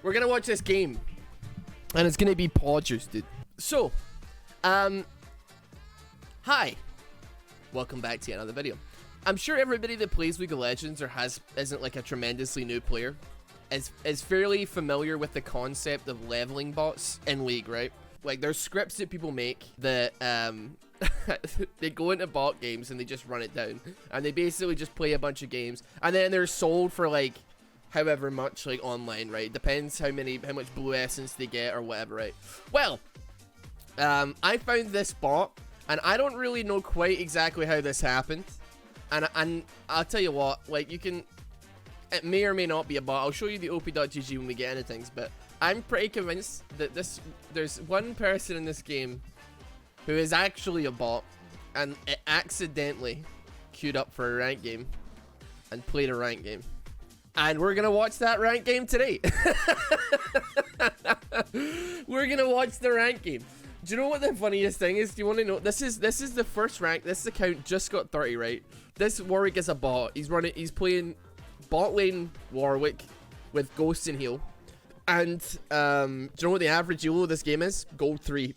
We're gonna watch this game, and it's gonna be Podgers, dude. So, hi. Welcome back to another video. I'm sure everybody that plays League of Legends or isn't like a tremendously new player is fairly familiar with the concept of leveling bots in League, right? Like, there's scripts that people make that they go into bot games and they just run it down, and they basically just play a bunch of games, and then they're sold for like however much, like, online, right? Depends how much blue essence they get or whatever, right? Well, I found this bot, and I don't really know quite exactly how this happened, and I'll tell you what, like, it may or may not be a bot. I'll show you the op.gg when we get into things, but I'm pretty convinced that there's one person in this game who is actually a bot, and it accidentally queued up for a rank game and played a rank game. And we're gonna watch that rank game today. We're gonna watch the rank game. Do you know what the funniest thing is? Do you want to know? This is the first rank. This account just got 30, right? This Warwick is a bot. He's playing bot lane Warwick with Ghost and Heal. And do you know what the average elo of this game is? Gold 3.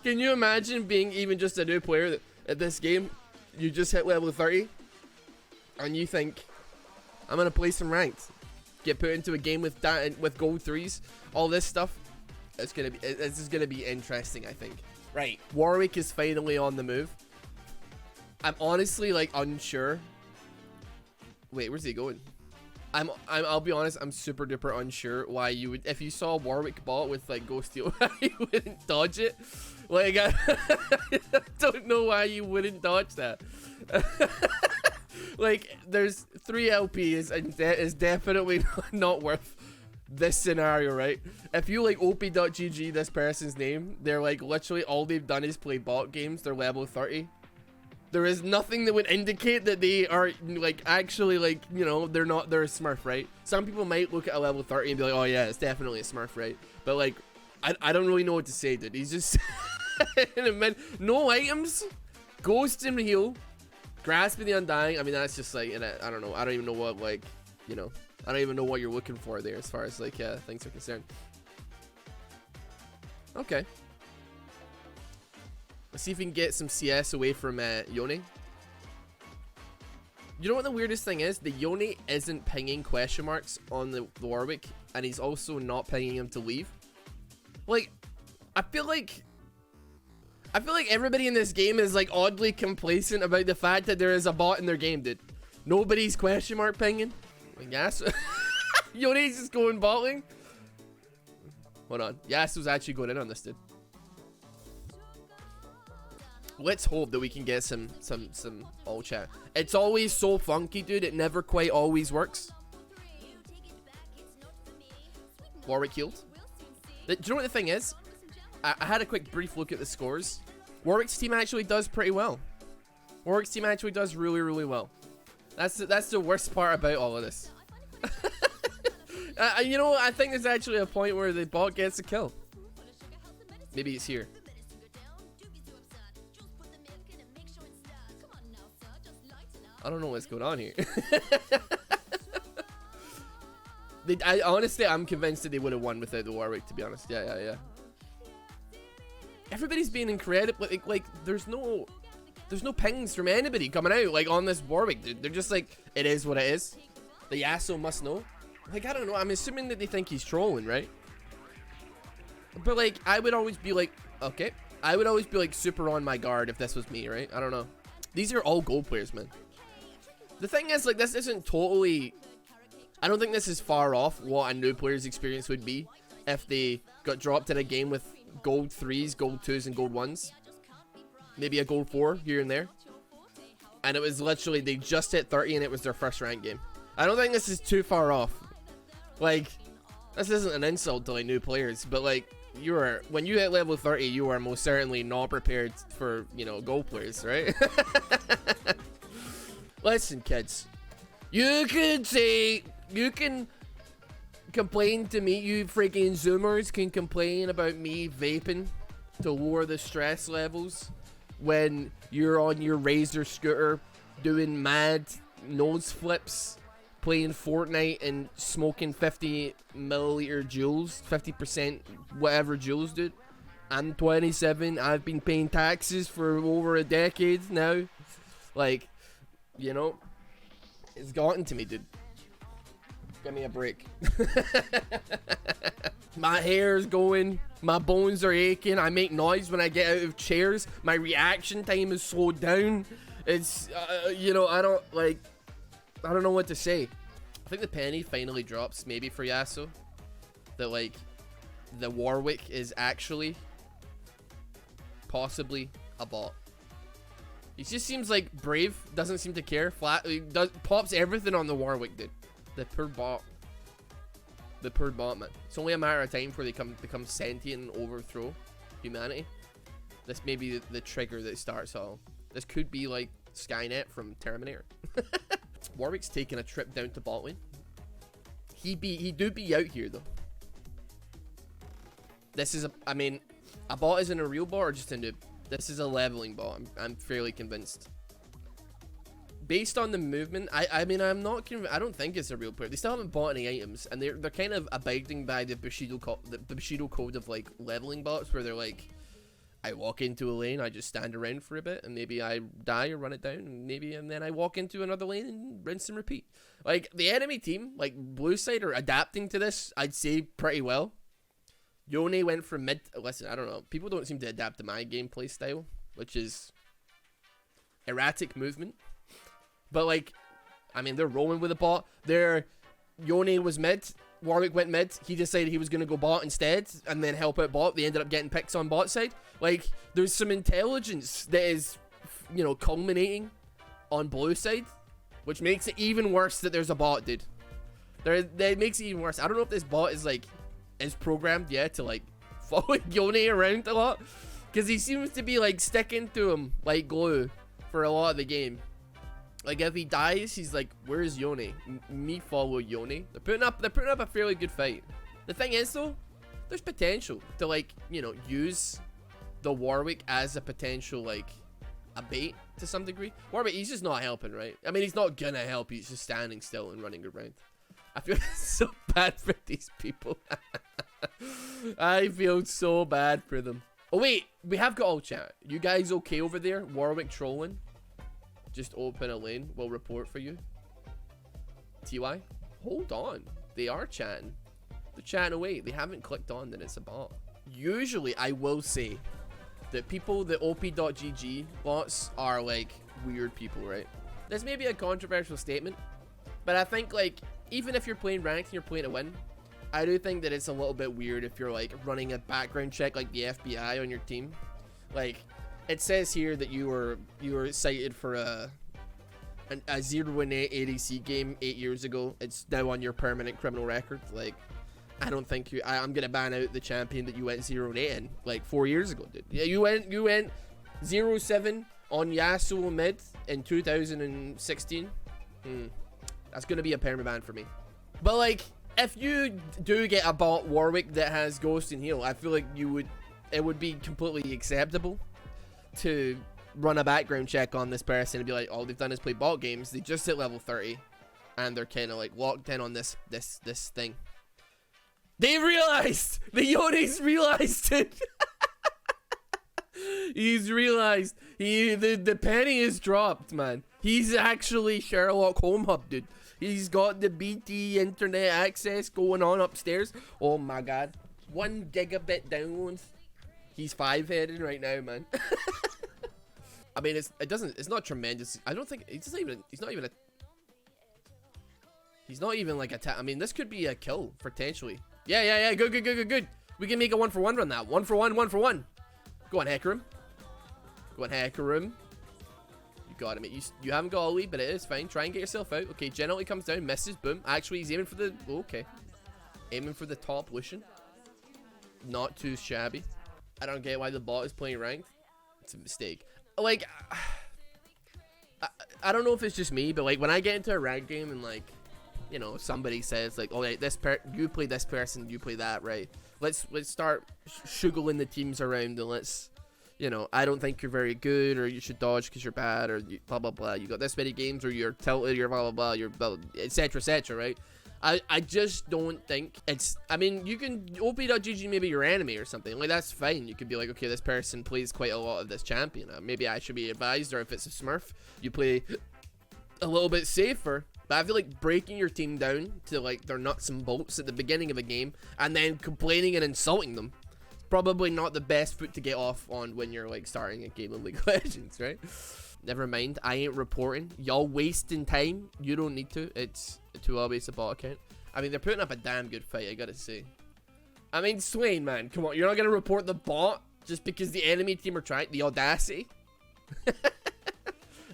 Can you imagine being even just a new player at this game? You just hit level 30 and you think, I'm gonna play some ranked, get put into a game with gold 3s, all this stuff. This is gonna be interesting, I think. Right, Warwick is finally on the move. I'm honestly like unsure. Wait, where's he going? I'll be honest, I'm super duper unsure why you would, if you saw Warwick bot with like Ghost Steel, you wouldn't dodge it. Like, I don't know why you wouldn't dodge that. Like, there's 3 LPs, and that is definitely not worth this scenario, right? If you like op.gg this person's name, they're like literally all they've done is play bot games. They're level 30. There is nothing that would indicate that they are like actually, like, you know, they're a smurf, right? Some people might look at a level 30 and be like, oh yeah, it's definitely a smurf, right? But like, I don't really know what to say, dude. He's just no items, Ghost and Heal, Grasping the Undying. I mean, that's just like, I don't know. I don't even know what, like, you know, I don't even know what you're looking for there as far as like things are concerned. Okay. Let's see if we can get some CS away from Yone. You know what the weirdest thing is? The Yone isn't pinging question marks on the Warwick, and he's also not pinging him to leave. Like, I feel like everybody in this game is like oddly complacent about the fact that there is a bot in their game, dude. Nobody's question mark pinging. Like, yes. Yone's just going bottling. Hold on. Yasuo's actually going in on this, dude. Let's hope that we can get some all chat. It's always so funky, dude. It never quite always works. Warwick healed. Do you know what the thing is? I had a quick brief look at the scores. Warwick's team actually does pretty well. Warwick's team actually does really, really well. That's the worst part about all of this. You know, I think there's actually a point where the bot gets a kill. Maybe he's here. I don't know what's going on here. Honestly, I'm convinced that they would have won without the Warwick, to be honest. Yeah. Everybody's being incredible. Like, there's no pings from anybody coming out, like, on this Warwick, dude. They're just like, it is what it is. The Yasuo must know. Like, I don't know. I'm assuming that they think he's trolling, right? But, like, I would always be like, okay. I would always be, like, super on my guard if this was me, right? I don't know. These are all gold players, man. The thing is, like, this isn't totally... I don't think this is far off what a new player's experience would be if they got dropped in a game with gold 3s, gold 2s, and gold 1s. Maybe a gold 4 here and there. And it was literally, they just hit 30 and it was their first rank game. I don't think this is too far off. Like, this isn't an insult to, like, new players, but, like, when you hit level 30, you are most certainly not prepared for, you know, gold players, right? Listen, kids, you can complain to me, you freaking Zoomers can complain about me vaping to lower the stress levels when you're on your Razor scooter doing mad nose flips playing Fortnite and smoking 50 milliliter joules, 50% whatever joules, dude. I'm 27. I've been paying taxes for over a decade now. Like, you know, it's gotten to me, dude. Give me a break. My hair's going. My bones are aching. I make noise when I get out of chairs. My reaction time is slowed down. It's, you know, I don't know what to say. I think the penny finally drops, maybe for Yasuo. That, like, the Warwick is actually possibly a bot. He just seems like brave, doesn't seem to care. Pops everything on the Warwick, dude. The poor bot. The poor bot, man. It's only a matter of time before they become sentient and overthrow humanity. This may be the trigger that starts all. This could be like Skynet from Terminator. Warwick's taking a trip down to bot lane. He do be out here though. This is a bot isn't a real bot or just a noob. This is a leveling bot. I'm fairly convinced. Based on the movement, I mean, I'm not convinced. I don't think it's a real player. They still haven't bought any items, and they're kind of abiding by the Bushido code of like leveling bots, where they're like, I walk into a lane, I just stand around for a bit, and maybe I die or run it down, and then I walk into another lane and rinse and repeat. Like the enemy team, like blue side, are adapting to this. I'd say pretty well. Yone went from mid. Listen, I don't know. People don't seem to adapt to my gameplay style, which is erratic movement. But like, I mean, they're rolling with a bot. Yone was mid. Warwick went mid. He decided he was going to go bot instead and then help out bot. They ended up getting picks on bot side. Like, there's some intelligence that is, you know, culminating on blue side, which makes it even worse that there's a bot, dude. That makes it even worse. I don't know if this bot is like, is programmed, yeah, to like follow Yone around a lot. Because he seems to be like sticking to him like glue for a lot of the game. Like, if he dies, he's like, where's Yone? Me follow Yone. They're putting up a fairly good fight. The thing is, though, there's potential to, like, you know, use the Warwick as a potential, like, a bait to some degree. Warwick, he's just not helping, right? I mean, he's not gonna help. He's just standing still and running around. I feel so bad for these people. I feel so bad for them. Oh, wait. We have got all chat. You guys okay over there? Warwick trolling? Just open a lane. We'll report for you. TY? Hold on. They are chatting. They're chatting away. They haven't clicked on that it's a bot. Usually, I will say that people, the op.gg bots are like weird people, right? This may be a controversial statement, but I think like even if you're playing ranked and you're playing to win, I do think that it's a little bit weird if you're like running a background check like the FBI on your team. Like, it says here that you were cited for a 0-8 ADC game 8 years ago. It's now on your permanent criminal record. Like, I don't think I'm gonna ban out the champion that you went 0-8 in like 4 years ago, dude. Yeah, you went 0-7 on Yasuo mid in 2016. That's gonna be a perma ban for me. But like, if you do get a bot Warwick that has Ghost and Heal, I feel like it would be completely acceptable to run a background check on this person and be like, all they've done is play bot games. They just hit level 30 and they're kind of like locked in on this thing. They realized! The Yone's realized it! He's realized. The penny is dropped, man. He's actually Sherlock Holmes hub, dude. He's got the BT internet access going on upstairs. Oh my god. 1 gigabit downloads. He's 5-headed right now, man. I mean, it's not tremendous. I don't think he's not even like a I mean, this could be a kill potentially. Yeah. Good. We can make a 1-for-1 run that. 1-for-1. Go on, hacker him. You got him. You haven't got a lead, but it is fine. Try and get yourself out. Okay, generally comes down, misses, boom. Actually, he's aiming for the aiming for the top Lucian. Not too shabby. I don't get why the bot is playing ranked. It's a mistake. Like, I don't know if it's just me, but like when I get into a ranked game and like, you know, somebody says like, oh, right, you play this person, you play that, right? Let's start shuggling the teams around and let's, you know, I don't think you're very good, or you should dodge because you're bad, or you, blah blah blah. You got this many games, or you're tilted, you're blah blah blah, you're etc. Right? I just don't think it's. I mean, you can OP.GG maybe your enemy or something. Like, that's fine. You could be like, okay, this person plays quite a lot of this champion. Maybe I should be advised, or if it's a Smurf, you play a little bit safer. But I feel like breaking your team down to like their nuts and bolts at the beginning of a game and then complaining and insulting them, probably not the best foot to get off on when you're like starting a game of League of Legends, right? Never mind, I ain't reporting. Y'all wasting time. You don't need to. It's too obvious a bot account. I mean, they're putting up a damn good fight, I gotta say. I mean, Swain, man, come on. You're not gonna report the bot just because the enemy team are trying. The audacity.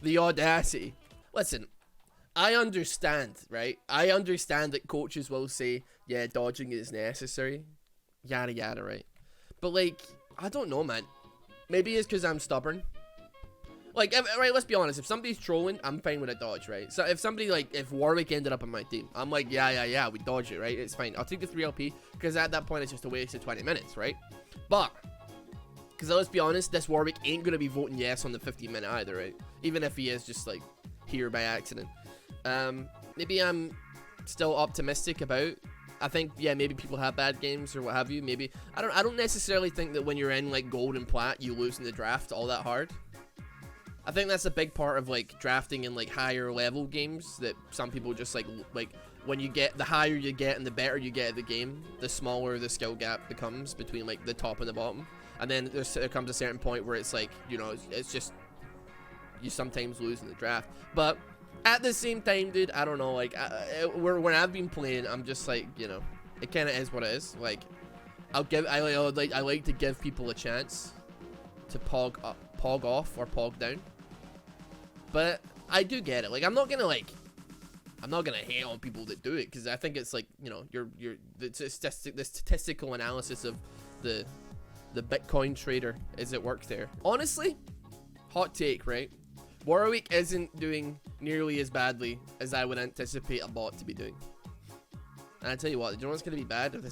The audacity. Listen, I understand, right? I understand that coaches will say, yeah, dodging is necessary. Yada yada, right? But like, I don't know, man. Maybe it's because I'm stubborn. Like, right, let's be honest. If somebody's trolling, I'm fine with a dodge, right? So if somebody, like, if Warwick ended up on my team, I'm like, yeah, we dodge it, right? It's fine. I'll take the 3 LP, because at that point, it's just a waste of 20 minutes, right? But, because let's be honest, this Warwick ain't going to be voting yes on the 15-minute either, right? Even if he is just, like, here by accident. Maybe I'm still optimistic about. I think, yeah, maybe people have bad games or what have you. Maybe, I don't necessarily think that when you're in, like, gold and plat, you lose in the draft all that hard. I think that's a big part of like drafting in like higher level games, that some people just like when you get, the higher you get and the better you get at the game, the smaller the skill gap becomes between like the top and the bottom. And then there comes a certain point where it's like, you know, it's just, you sometimes lose in the draft. But at the same time, dude, I don't know, like when I've been playing, I'm just like, you know, it kind of is what it is. Like, I like to give people a chance to pog off or pog down. But I do get it. Like, I'm not gonna hate on people that do it, because I think it's like, you know, the statistical analysis of the Bitcoin trader is at work there. Honestly, hot take, right? Warwick isn't doing nearly as badly as I would anticipate a bot to be doing. And I tell you what, do you know what's gonna be bad if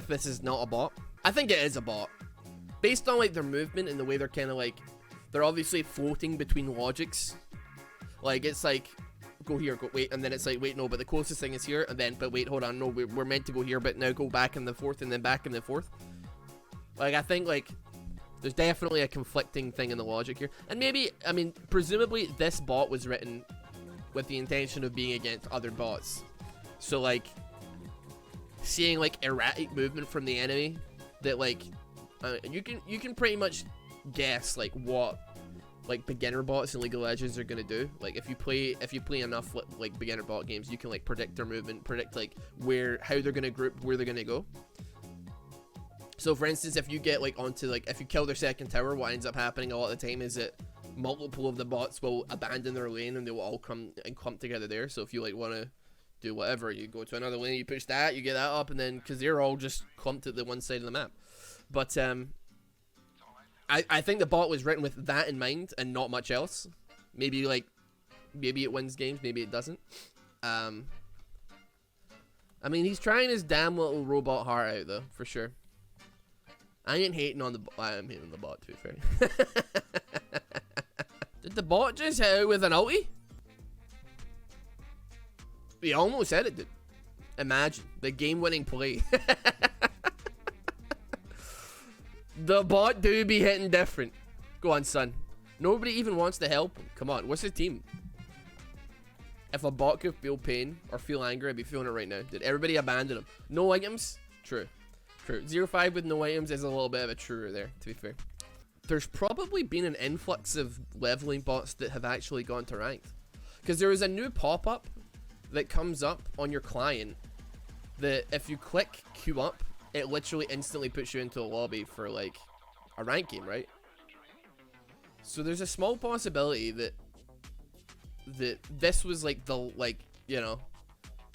this is not a bot? I think it is a bot. Based on like their movement and the way they're kind of like, they're obviously floating between logics. Like, it's like, go here, go wait, and then it's like, wait, no, but the closest thing is here, and then, but wait, hold on, no, we're meant to go here, but now go back in the fourth, and then back in the fourth. Like, I think like there's definitely a conflicting thing in the logic here, and maybe, I mean, presumably this bot was written with the intention of being against other bots. So like, seeing like erratic movement from the enemy, that like, you can pretty much guess like what like beginner bots in League of Legends are gonna do. Like, if you play enough like beginner bot games, you can like predict their movement, predict like how they're gonna group, where they're gonna go. So for instance, if you get like onto like, if you kill their second tower, what ends up happening a lot of the time is that multiple of the bots will abandon their lane and they will all come and clump together there. So if you like want to do whatever, you go to another lane, you push that, you get that up, and then because they're all just clumped at the one side of the map. But I think the bot was written with that in mind and not much else. Maybe it wins games, maybe it doesn't. I mean, he's trying his damn little robot heart out though, for sure. I ain't hating on the bot. I am hating on the bot, to be fair. Did the bot just hit out with an ulti? He almost hit it, dude. Imagine the game-winning play. The bot do be hitting different. Go on, son. Nobody even wants to help him. Come on, what's his team? If a bot could feel pain or feel anger, I'd be feeling it right now. Did everybody abandon him? No items? True. True. 0-5 with no items is a little bit of a truer there, to be fair. There's probably been an influx of leveling bots that have actually gone to ranked. Because there is a new pop-up that comes up on your client that if you click queue up, it literally instantly puts you into a lobby for like a rank game, right? So there's a small possibility that this was like you know,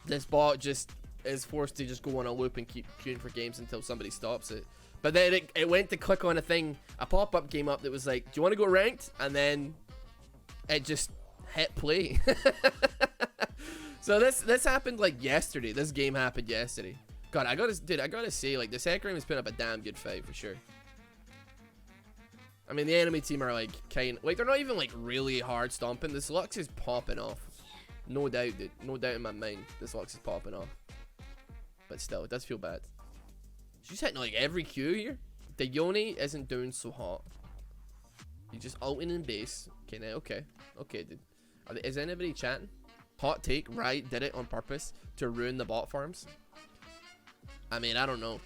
this bot just is forced to just go on a loop and keep queuing for games until somebody stops it. But then it went to click on a pop-up came up that was like, do you want to go ranked? And then it just hit play. So this happened like yesterday. This game happened yesterday. God, I gotta say, like, the Hecarim has put up a damn good fight for sure. I mean, the enemy team are like like they're not even like really hard stomping. This Lux is popping off. No doubt, dude. No doubt in my mind. This Lux is popping off. But still, it does feel bad. She's hitting like every Q here. The Yone isn't doing so hot. He's just ulting in base. Okay, now, okay. Okay, dude. Is anybody chatting? Hot take, right? Did it on purpose to ruin the bot farms? I mean, I don't know.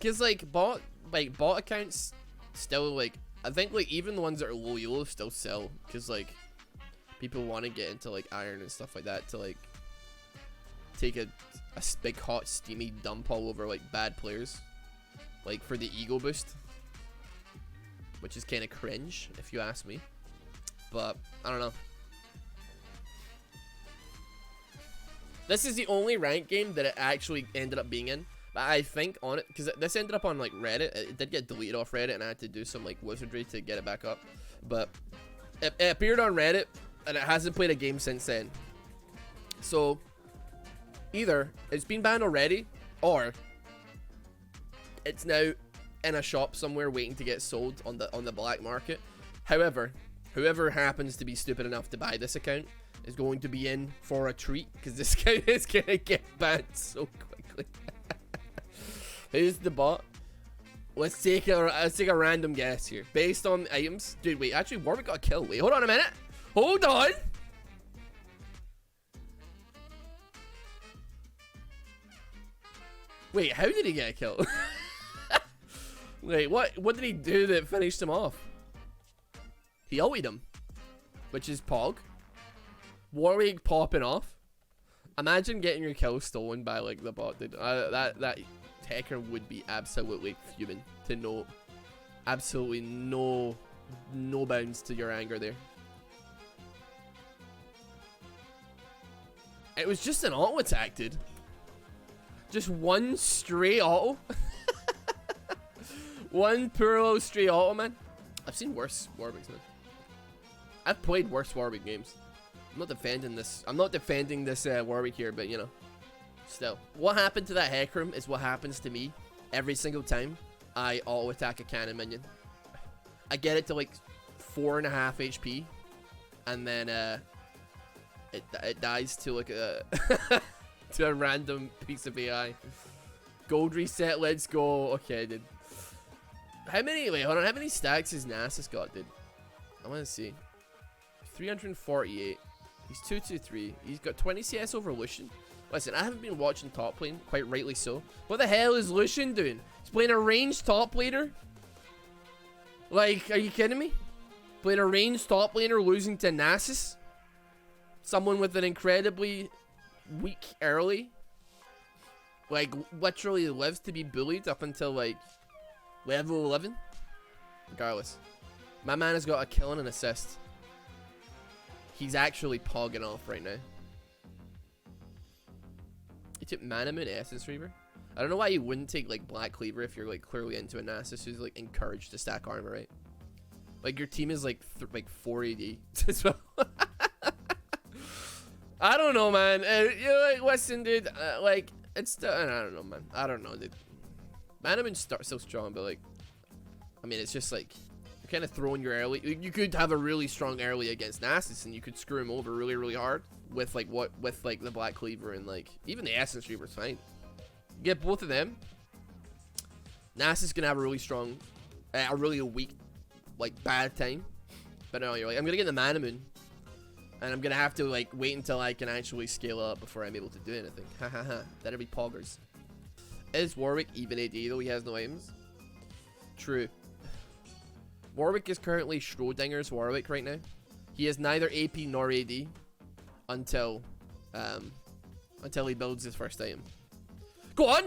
Cause like bot accounts still like, I think like even the ones that are low elo still sell. Cause like people want to get into like iron and stuff like that to like take a big hot steamy dump all over like bad players. Like for the ego boost. Which is kind of cringe if you ask me. But I don't know. This is the only ranked game that it actually ended up being in. But I think on it, because this ended up on like Reddit. It did get deleted off Reddit, and I had to do some like wizardry to get it back up. But it appeared on Reddit, and it hasn't played a game since then. So either it's been banned already, or it's now in a shop somewhere waiting to get sold on the black market. However, whoever happens to be stupid enough to buy this account is going to be in for a treat, because this account is gonna get banned so quickly. Who's the bot? Let's take a random guess here based on items. Dude, wait, actually Warwick got a kill. Wait, hold on a minute. Hold on. Wait, how did he get a kill? Wait, what did he do that finished him off? He ulted him, which is Pog. Warwick popping off. Imagine getting your kill stolen by like the bot, dude. That hacker would be absolutely fuming to know absolutely no bounds to your anger there. It was just an auto attack, dude. Just one stray auto. One poor little stray auto, man. I've seen worse Warwicks, man. I've played worse Warwick games. I'm not defending this. I'm not defending this Warwick here, but you know, still. What happened to that hack room is what happens to me every single time I auto attack a cannon minion. I get it to like 4.5 HP, and then it dies to like a to a random piece of AI. Gold reset. Let's go. Okay, dude. How many? Wait, hold on. How many stacks has Nasus got, dude? I want to see. 348. He's 223. He's got 20 CS over Lucian. Listen, I haven't been watching top lane, quite rightly so. What the hell is Lucian doing? He's playing a ranged top laner? Like, are you kidding me? Playing a ranged top laner, losing to Nasus? Someone with an incredibly weak early. Like, literally lives to be bullied up until, like, level 11? Regardless. My man has got a kill and an assist. He's actually pogging off right now. He took Mana Moon Essence Reaver. I don't know why you wouldn't take like Black Cleaver if you're like clearly into a Nasus who's like encouraged to stack armor, right? Like your team is like 4 AD as well. I don't know, man. You know, like, listen, dude. Like it's I don't know, man. I don't know, dude. Mana Moon's still strong, but like, I mean, it's just like you're kind of throwing your early. You could have a really strong early against Nasus, and you could screw him over really, really hard with like the Black Cleaver and like even the Essence Reaver's fine. You get both of them. Nasus gonna have a really strong, a really weak, like bad time. But no, you're like, I'm gonna get the Mana Moon, and I'm gonna have to like wait until I can actually scale up before I'm able to do anything. Ha ha ha. That'd be poggers. Is Warwick even AD though? He has no items. True. Warwick is currently Schrodinger's Warwick right now. He is neither AP nor AD until he builds his first item. Go on!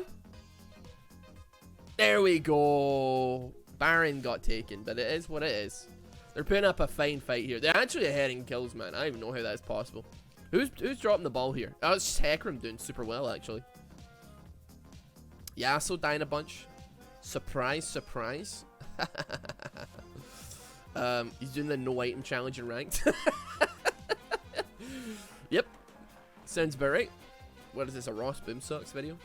There we go. Baron got taken, but it is what it is. They're putting up a fine fight here. They're actually ahead in kills, man. I don't even know how that is possible. Who's dropping the ball here? Oh, it's Hecarim doing super well, actually. Yasuo dying a bunch. Surprise, surprise. He's doing the no item challenge in ranked. Yep. Sounds about right. What is this, a Rossboomsocks video?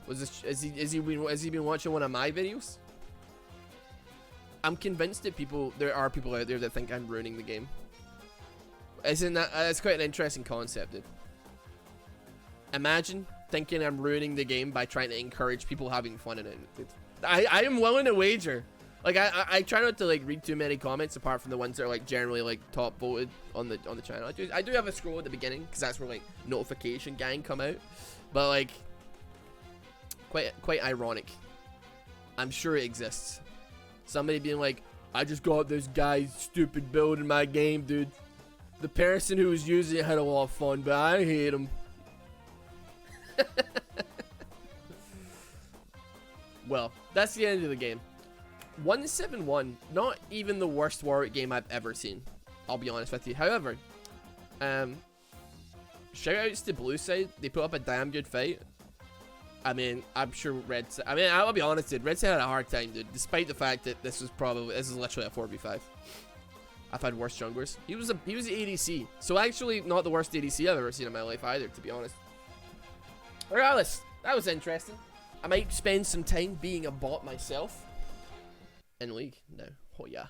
Was this has he been watching one of my videos? I'm convinced that there are people out there that think I'm ruining the game. Isn't that, that's quite an interesting concept, dude. Imagine thinking I'm ruining the game by trying to encourage people having fun in it. Dude. I am willing to wager. Like, I try not to, like, read too many comments apart from the ones that are, like, generally, like, top voted on the channel. I do have a scroll at the beginning because that's where, like, notification gang come out. But, like, quite ironic. I'm sure it exists. Somebody being like, I just got this guy's stupid build in my game, dude. The person who was using it had a lot of fun, but I hate him. Well, that's the end of the game. 171, not even the worst Warwick game I've ever seen. I'll be honest with you. However, shout outs to Blue Side. They put up a damn good fight. I mean, I'm sure I'll be honest, dude. Red Side had a hard time, dude. Despite the fact that this is literally a 4v5. I've had worse junglers. He was the ADC. So actually not the worst ADC I've ever seen in my life either, to be honest. Regardless, that was interesting. I might spend some time being a bot myself. In League? No. Oh yeah.